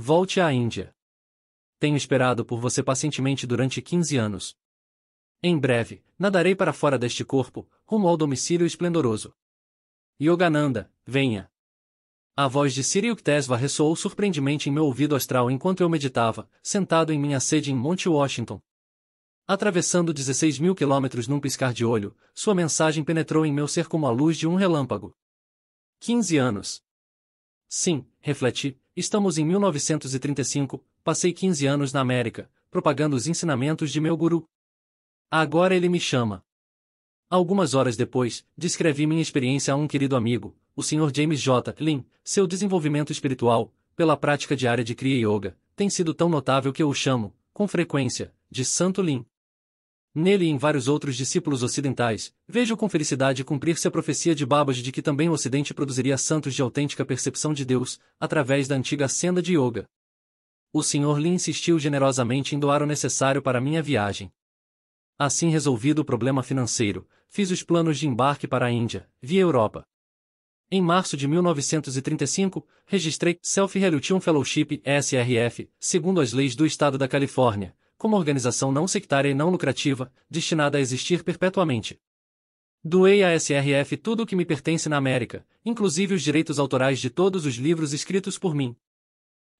Volte à Índia. Tenho esperado por você pacientemente durante 15 anos. Em breve, nadarei para fora deste corpo, rumo ao domicílio esplendoroso. Yogananda, venha. A voz de Sri Yukteswar ressoou surpreendentemente em meu ouvido astral enquanto eu meditava, sentado em minha sede em Monte Washington. Atravessando 16.000 quilômetros num piscar de olho, sua mensagem penetrou em meu ser como a luz de um relâmpago. 15 anos. Sim, refleti, estamos em 1935, passei 15 anos na América, propagando os ensinamentos de meu guru. Agora ele me chama. Algumas horas depois, descrevi minha experiência a um querido amigo, o Sr. James J. Lin. Seu desenvolvimento espiritual, pela prática diária de Kriya Yoga, tem sido tão notável que eu o chamo, com frequência, de Santo Lin. Nele e em vários outros discípulos ocidentais, vejo com felicidade cumprir-se a profecia de Babaji de que também o Ocidente produziria santos de autêntica percepção de Deus, através da antiga senda de Yoga. O Sr. Lin insistiu generosamente em doar o necessário para minha viagem. Assim resolvido o problema financeiro, fiz os planos de embarque para a Índia, via Europa. Em março de 1935, registrei Self-Relution Fellowship, SRF, segundo as leis do Estado da Califórnia, como organização não sectária e não lucrativa, destinada a existir perpetuamente. Doei à SRF tudo o que me pertence na América, inclusive os direitos autorais de todos os livros escritos por mim.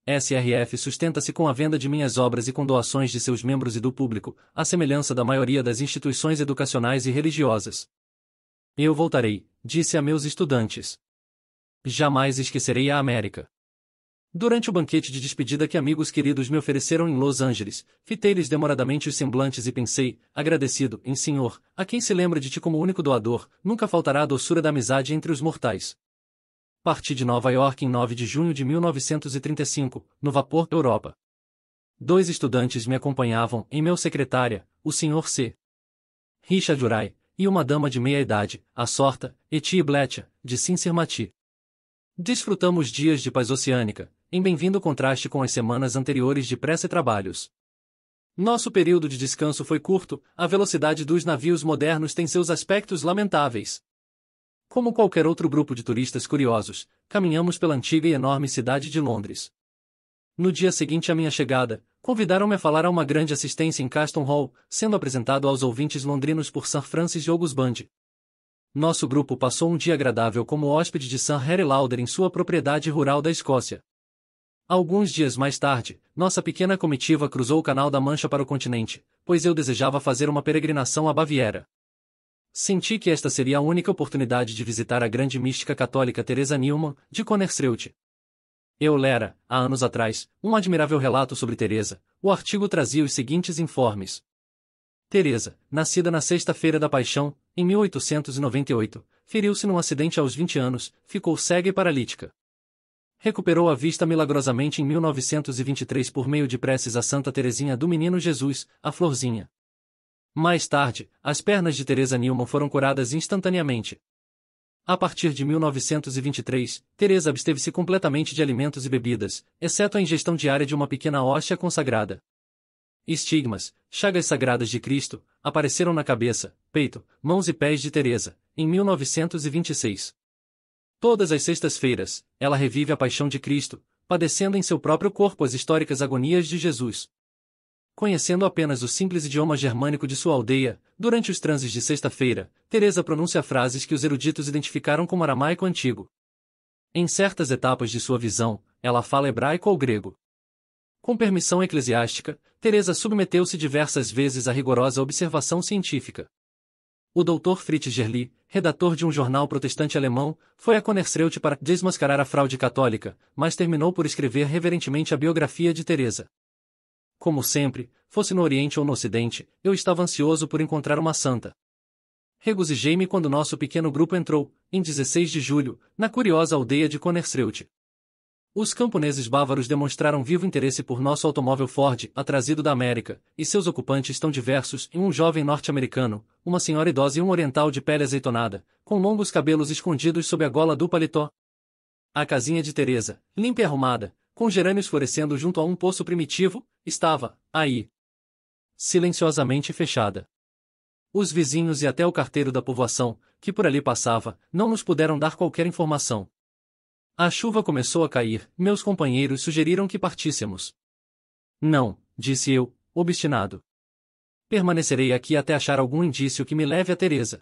SRF sustenta-se com a venda de minhas obras e com doações de seus membros e do público, à semelhança da maioria das instituições educacionais e religiosas. Eu voltarei, disse a meus estudantes. Jamais esquecerei a América. Durante o banquete de despedida que amigos queridos me ofereceram em Los Angeles, fitei-lhes demoradamente os semblantes e pensei, agradecido, em Senhor, a quem se lembra de ti como único doador, nunca faltará a doçura da amizade entre os mortais. Parti de Nova York em 9 de junho de 1935, no vapor Europa. 2 estudantes me acompanhavam, em meu secretária, o Sr. C. Richard Urai, e uma dama de meia-idade, a Sorta, Eti Blecha, de Cincinnati. Desfrutamos dias de paz oceânica, em bem-vindo contraste com as semanas anteriores de pressa e trabalhos. Nosso período de descanso foi curto, a velocidade dos navios modernos tem seus aspectos lamentáveis. Como qualquer outro grupo de turistas curiosos, caminhamos pela antiga e enorme cidade de Londres. No dia seguinte à minha chegada, convidaram-me a falar a uma grande assistência em Caston Hall, sendo apresentado aos ouvintes londrinos por Sir Francis Augusband. Nosso grupo passou um dia agradável como hóspede de Sir Harry Lauder em sua propriedade rural da Escócia. Alguns dias mais tarde, nossa pequena comitiva cruzou o Canal da Mancha para o continente, pois eu desejava fazer uma peregrinação à Baviera. Senti que esta seria a única oportunidade de visitar a grande mística católica Teresa Neumann, de Konnersreuth. Eu lera, há anos atrás, um admirável relato sobre Teresa. O artigo trazia os seguintes informes. Teresa, nascida na Sexta-feira da Paixão, em 1898, feriu-se num acidente aos 20 anos, ficou cega e paralítica. Recuperou a vista milagrosamente em 1923 por meio de preces a Santa Teresinha do Menino Jesus, a Florzinha. Mais tarde, as pernas de Teresa Neumann foram curadas instantaneamente. A partir de 1923, Teresa absteve-se completamente de alimentos e bebidas, exceto a ingestão diária de uma pequena hóstia consagrada. Estigmas, chagas sagradas de Cristo, apareceram na cabeça, peito, mãos e pés de Teresa, em 1926. Todas as sextas-feiras, ela revive a paixão de Cristo, padecendo em seu próprio corpo as históricas agonias de Jesus. Conhecendo apenas o simples idioma germânico de sua aldeia, durante os transes de sexta-feira, Teresa pronuncia frases que os eruditos identificaram como aramaico antigo. Em certas etapas de sua visão, ela fala hebraico ou grego. Com permissão eclesiástica, Teresa submeteu-se diversas vezes à rigorosa observação científica. O Dr. Fritz Gerli, redator de um jornal protestante alemão, foi a Konnersreuth para desmascarar a fraude católica, mas terminou por escrever reverentemente a biografia de Teresa. Como sempre, fosse no Oriente ou no Ocidente, eu estava ansioso por encontrar uma santa. Regozijei-me quando nosso pequeno grupo entrou, em 16 de julho, na curiosa aldeia de Konnersreuth. Os camponeses bávaros demonstraram vivo interesse por nosso automóvel Ford, trazido da América, e seus ocupantes tão diversos, um jovem norte-americano, uma senhora idosa e um oriental de pele azeitonada, com longos cabelos escondidos sob a gola do paletó. A casinha de Teresa, limpa e arrumada, com gerânios florescendo junto a um poço primitivo, estava, aí, silenciosamente fechada. Os vizinhos e até o carteiro da povoação, que por ali passava, não nos puderam dar qualquer informação. A chuva começou a cair, meus companheiros sugeriram que partíssemos. Não, disse eu, obstinado. Permanecerei aqui até achar algum indício que me leve a Teresa.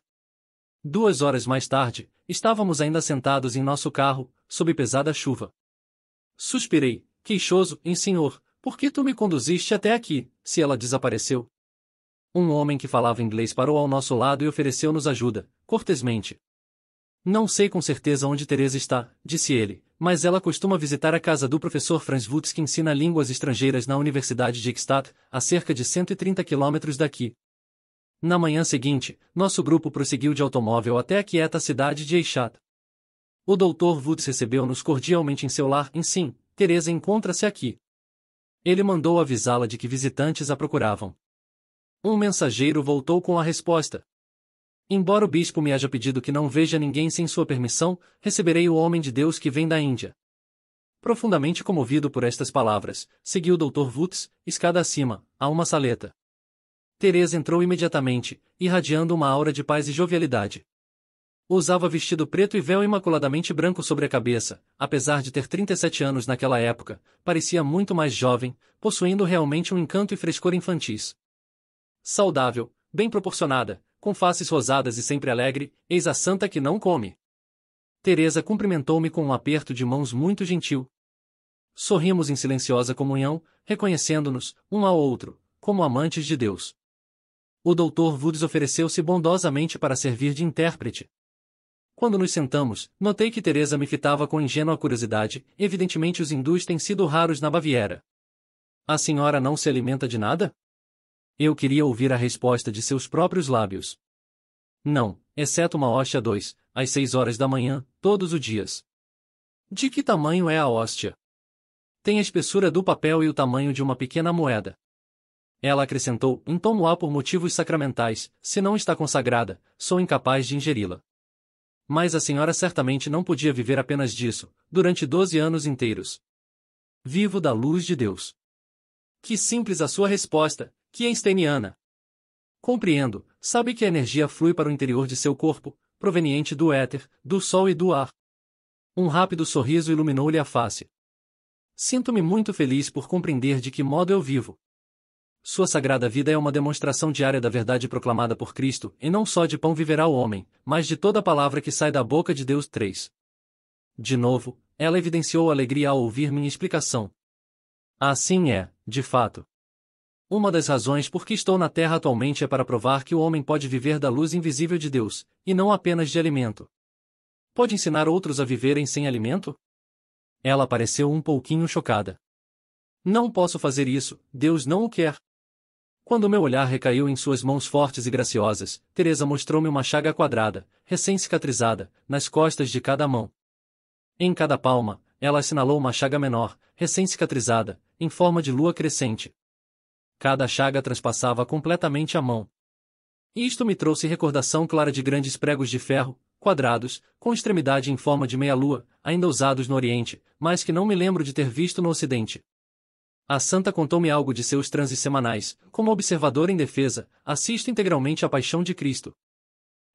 2 horas mais tarde, estávamos ainda sentados em nosso carro, sob pesada chuva. Suspirei, queixoso, senhor, por que tu me conduziste até aqui, se ela desapareceu? Um homem que falava inglês parou ao nosso lado e ofereceu-nos ajuda, cortesmente. Não sei com certeza onde Teresa está, disse ele, mas ela costuma visitar a casa do professor Franz Wutz, que ensina línguas estrangeiras na Universidade de Eichstätt, a cerca de 130 quilômetros daqui. Na manhã seguinte, nosso grupo prosseguiu de automóvel até a quieta cidade de Eichstätt. O Dr. Wutz recebeu-nos cordialmente em seu lar. Sim, Teresa encontra-se aqui. Ele mandou avisá-la de que visitantes a procuravam. Um mensageiro voltou com a resposta. Embora o bispo me haja pedido que não veja ninguém sem sua permissão, receberei o homem de Deus que vem da Índia. Profundamente comovido por estas palavras, seguiu o Dr. Wutz, escada acima, a uma saleta. Teresa entrou imediatamente, irradiando uma aura de paz e jovialidade. Usava vestido preto e véu imaculadamente branco sobre a cabeça, apesar de ter 37 anos naquela época, parecia muito mais jovem, possuindo realmente um encanto e frescor infantis. Saudável, bem proporcionada, com faces rosadas e sempre alegre, eis a santa que não come. Teresa cumprimentou-me com um aperto de mãos muito gentil. Sorrimos em silenciosa comunhão, reconhecendo-nos, um ao outro, como amantes de Deus. O Dr. Wutz ofereceu-se bondosamente para servir de intérprete. Quando nos sentamos, notei que Teresa me fitava com ingênua curiosidade. Evidentemente os hindus têm sido raros na Baviera. A senhora não se alimenta de nada? Eu queria ouvir a resposta de seus próprios lábios. Não, exceto uma hóstia 2, às 6 horas da manhã, todos os dias. De que tamanho é a hóstia? Tem a espessura do papel e o tamanho de uma pequena moeda. Ela acrescentou, tomo-a por motivos sacramentais, se não está consagrada, sou incapaz de ingeri-la. Mas a senhora certamente não podia viver apenas disso, durante 12 anos inteiros. Vivo da luz de Deus. Que simples a sua resposta, que einsteiniana. Compreendo, sabe que a energia flui para o interior de seu corpo, proveniente do éter, do sol e do ar. Um rápido sorriso iluminou-lhe a face. Sinto-me muito feliz por compreender de que modo eu vivo. Sua sagrada vida é uma demonstração diária da verdade proclamada por Cristo, e não só de pão viverá o homem, mas de toda palavra que sai da boca de Deus. 3. De novo, ela evidenciou alegria ao ouvir minha explicação. Assim é, de fato. Uma das razões por que estou na Terra atualmente é para provar que o homem pode viver da luz invisível de Deus, e não apenas de alimento. Pode ensinar outros a viverem sem alimento? Ela pareceu um pouquinho chocada. Não posso fazer isso, Deus não o quer. Quando meu olhar recaiu em suas mãos fortes e graciosas, Teresa mostrou-me uma chaga quadrada, recém-cicatrizada, nas costas de cada mão. Em cada palma, ela assinalou uma chaga menor, recém-cicatrizada, em forma de lua crescente. Cada chaga transpassava completamente a mão. Isto me trouxe recordação clara de grandes pregos de ferro, quadrados, com extremidade em forma de meia-lua, ainda usados no Oriente, mas que não me lembro de ter visto no Ocidente. A santa contou-me algo de seus transes semanais. Como observador em defesa, assisto integralmente à Paixão de Cristo.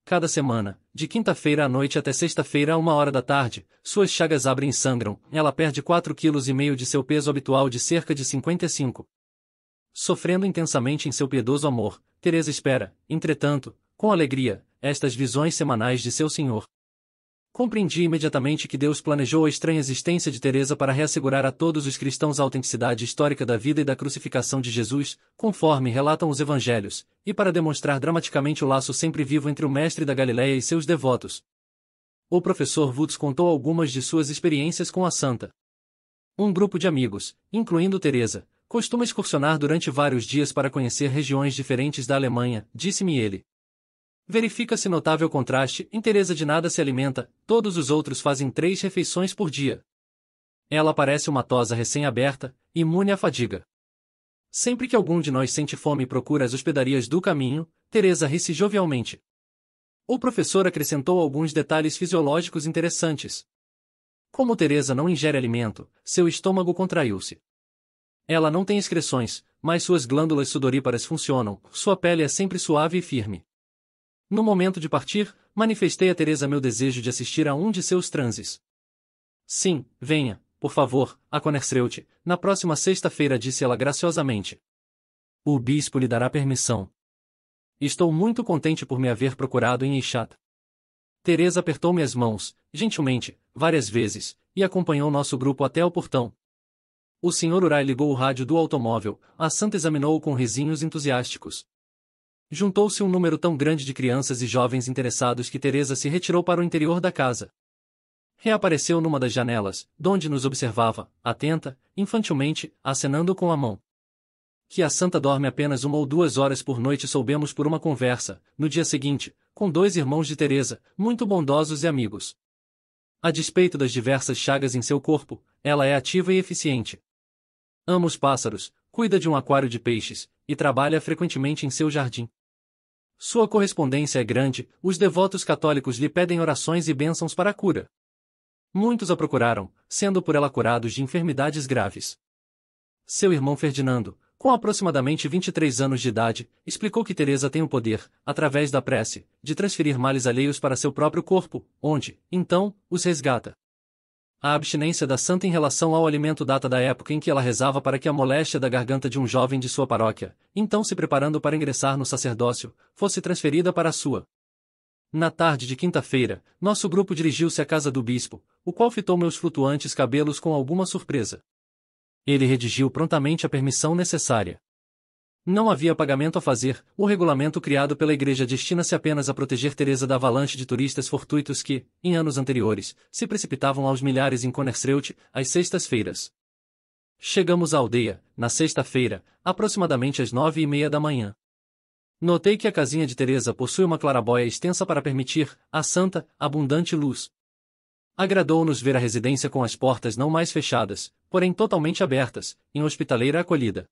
Cada semana, de quinta-feira à noite até sexta-feira a 1 hora da tarde, suas chagas abrem e sangram, ela perde 4,5 kg de seu peso habitual de cerca de 55. Sofrendo intensamente em seu piedoso amor, Teresa espera, entretanto, com alegria, estas visões semanais de seu Senhor. Compreendi imediatamente que Deus planejou a estranha existência de Teresa para reassegurar a todos os cristãos a autenticidade histórica da vida e da crucificação de Jesus, conforme relatam os evangelhos, e para demonstrar dramaticamente o laço sempre vivo entre o mestre da Galileia e seus devotos. O professor Wutz contou algumas de suas experiências com a santa. Um grupo de amigos, incluindo Teresa, costuma excursionar durante vários dias para conhecer regiões diferentes da Alemanha, disse-me ele. Verifica-se notável contraste, em Teresa de nada se alimenta, todos os outros fazem 3 refeições por dia. Ela parece uma tosa recém-aberta, imune à fadiga. Sempre que algum de nós sente fome e procura as hospedarias do caminho, Teresa ri-se jovialmente. O professor acrescentou alguns detalhes fisiológicos interessantes. Como Teresa não ingere alimento, seu estômago contraiu-se. Ela não tem excreções, mas suas glândulas sudoríparas funcionam, sua pele é sempre suave e firme. No momento de partir, manifestei a Teresa meu desejo de assistir a um de seus transes. Sim, venha, por favor, a Konnersreuth, na próxima sexta-feira, disse ela graciosamente. O bispo lhe dará permissão. Estou muito contente por me haver procurado em Eichstätt. Teresa apertou-me as mãos, gentilmente, várias vezes, e acompanhou nosso grupo até o portão. O Sr. Urai ligou o rádio do automóvel, a santa examinou-o com risinhos entusiásticos. Juntou-se um número tão grande de crianças e jovens interessados que Teresa se retirou para o interior da casa. Reapareceu numa das janelas, donde nos observava, atenta, infantilmente, acenando com a mão. Que a santa dorme apenas 1 ou 2 horas por noite soubemos por uma conversa, no dia seguinte, com 2 irmãos de Teresa, muito bondosos e amigos. A despeito das diversas chagas em seu corpo, ela é ativa e eficiente. Ama os pássaros, cuida de um aquário de peixes, e trabalha frequentemente em seu jardim. Sua correspondência é grande, os devotos católicos lhe pedem orações e bênçãos para a cura. Muitos a procuraram, sendo por ela curados de enfermidades graves. Seu irmão Ferdinando, com aproximadamente 23 anos de idade, explicou que Teresa tem o poder, através da prece, de transferir males alheios para seu próprio corpo, onde, então, os resgata. A abstinência da santa em relação ao alimento data da época em que ela rezava para que a moléstia da garganta de um jovem de sua paróquia, então se preparando para ingressar no sacerdócio, fosse transferida para a sua. Na tarde de quinta-feira, nosso grupo dirigiu-se à casa do bispo, o qual fitou meus flutuantes cabelos com alguma surpresa. Ele redigiu prontamente a permissão necessária. Não havia pagamento a fazer, o regulamento criado pela igreja destina-se apenas a proteger Teresa da avalanche de turistas fortuitos que, em anos anteriores, se precipitavam aos milhares em Konnersreuth, às sextas-feiras. Chegamos à aldeia, na sexta-feira, aproximadamente às 9:30 da manhã. Notei que a casinha de Teresa possui uma claraboia extensa para permitir, à santa, abundante luz. Agradou-nos ver a residência com as portas não mais fechadas, porém totalmente abertas, em hospitaleira acolhida.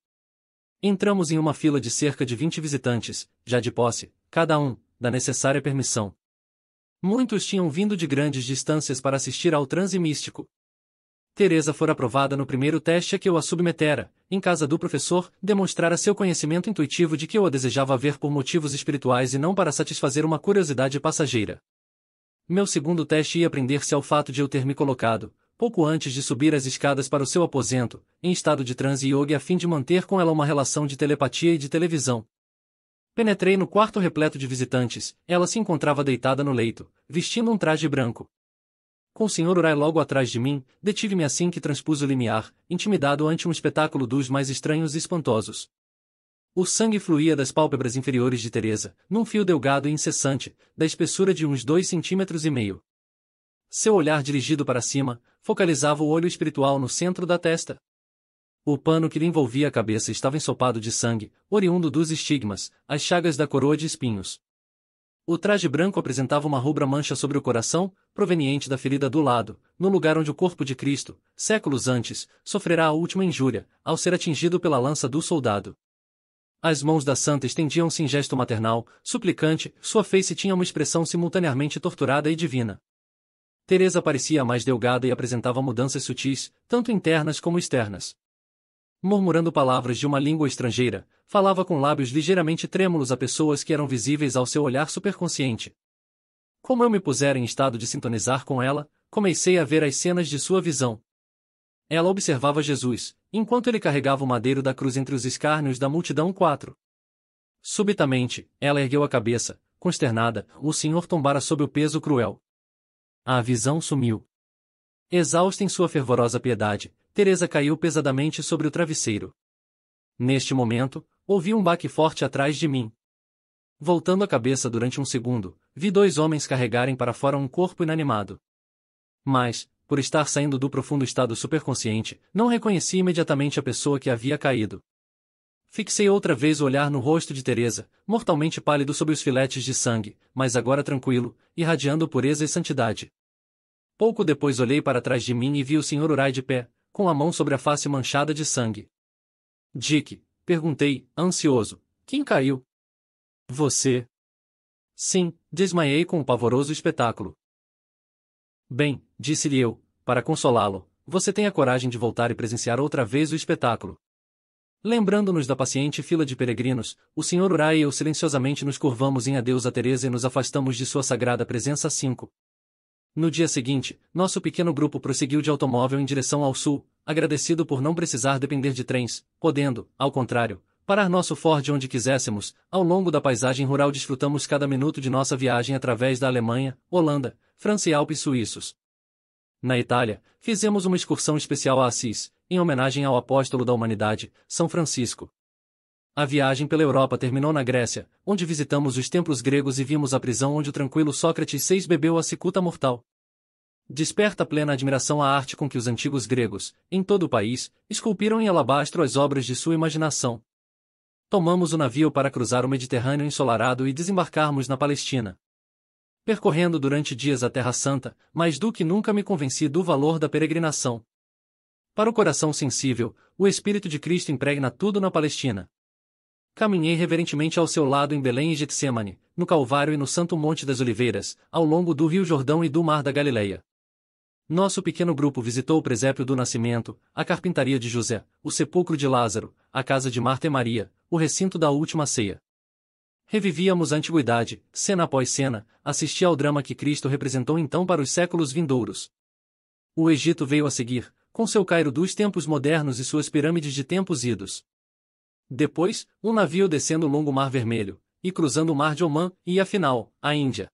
Entramos em uma fila de cerca de 20 visitantes, já de posse, cada um, da necessária permissão. Muitos tinham vindo de grandes distâncias para assistir ao transe místico. Teresa fora aprovada no primeiro teste a que eu a submetera, em casa do professor, demonstrara seu conhecimento intuitivo de que eu a desejava ver por motivos espirituais e não para satisfazer uma curiosidade passageira. Meu segundo teste ia prender-se ao fato de eu ter me colocado, pouco antes de subir as escadas para o seu aposento, em estado de transe yoga a fim de manter com ela uma relação de telepatia e de televisão. Penetrei no quarto repleto de visitantes, ela se encontrava deitada no leito, vestindo um traje branco. Com o Sr. Urai logo atrás de mim, detive-me assim que transpus o limiar, intimidado ante um espetáculo dos mais estranhos e espantosos. O sangue fluía das pálpebras inferiores de Teresa, num fio delgado e incessante, da espessura de uns 2,5 cm. Seu olhar dirigido para cima, focalizava o olho espiritual no centro da testa. O pano que lhe envolvia a cabeça estava ensopado de sangue, oriundo dos estigmas, as chagas da coroa de espinhos. O traje branco apresentava uma rubra mancha sobre o coração, proveniente da ferida do lado, no lugar onde o corpo de Cristo, séculos antes, sofrerá a última injúria, ao ser atingido pela lança do soldado. As mãos da santa estendiam-se em gesto maternal, suplicante, sua face tinha uma expressão simultaneamente torturada e divina. Teresa parecia mais delgada e apresentava mudanças sutis, tanto internas como externas. Murmurando palavras de uma língua estrangeira, falava com lábios ligeiramente trêmulos a pessoas que eram visíveis ao seu olhar superconsciente. Como eu me pusera em estado de sintonizar com ela, comecei a ver as cenas de sua visão. Ela observava Jesus, enquanto ele carregava o madeiro da cruz entre os escárnios da multidão 4. Subitamente, ela ergueu a cabeça, consternada, o Senhor tombara sob o peso cruel. A visão sumiu. Exausta em sua fervorosa piedade, Teresa caiu pesadamente sobre o travesseiro. Neste momento, ouvi um baque forte atrás de mim. Voltando a cabeça durante um segundo, vi 2 homens carregarem para fora um corpo inanimado. Mas, por estar saindo do profundo estado superconsciente, não reconheci imediatamente a pessoa que havia caído. Fixei outra vez o olhar no rosto de Teresa, mortalmente pálido sob os filetes de sangue, mas agora tranquilo, irradiando pureza e santidade. Pouco depois olhei para trás de mim e vi o Sr. Urai de pé, com a mão sobre a face manchada de sangue. Dick, perguntei, ansioso, quem caiu? Você? Sim, desmaiei com o pavoroso espetáculo. Bem, disse-lhe eu, para consolá-lo, você tem a coragem de voltar e presenciar outra vez o espetáculo. Lembrando-nos da paciente fila de peregrinos, o Sr. Urai e eu silenciosamente nos curvamos em adeus a Teresa e nos afastamos de sua sagrada presença 5. No dia seguinte, nosso pequeno grupo prosseguiu de automóvel em direção ao sul, agradecido por não precisar depender de trens, podendo, ao contrário, parar nosso Ford onde quiséssemos. Ao longo da paisagem rural desfrutamos cada minuto de nossa viagem através da Alemanha, Holanda, França e Alpes suíços. Na Itália, fizemos uma excursão especial a Assis, em homenagem ao apóstolo da humanidade, São Francisco. A viagem pela Europa terminou na Grécia, onde visitamos os templos gregos e vimos a prisão onde o tranquilo Sócrates VI bebeu a cicuta mortal. Desperta plena admiração a arte com que os antigos gregos, em todo o país, esculpiram em alabastro as obras de sua imaginação. Tomamos o navio para cruzar o Mediterrâneo ensolarado e desembarcarmos na Palestina. Percorrendo durante dias a Terra Santa, mais do que nunca me convenci do valor da peregrinação. Para o coração sensível, o Espírito de Cristo impregna tudo na Palestina. Caminhei reverentemente ao seu lado em Belém e Getsêmani, no Calvário e no Santo Monte das Oliveiras, ao longo do Rio Jordão e do Mar da Galileia. Nosso pequeno grupo visitou o presépio do Nascimento, a carpintaria de José, o sepulcro de Lázaro, a casa de Marta e Maria, o recinto da Última Ceia. Revivíamos a antiguidade, cena após cena, assistia ao drama que Cristo representou então para os séculos vindouros. O Egito veio a seguir, com seu Cairo dos tempos modernos e suas pirâmides de tempos idos. Depois, um navio descendo o longo Mar Vermelho, e cruzando o Mar de Omã, e afinal, a Índia.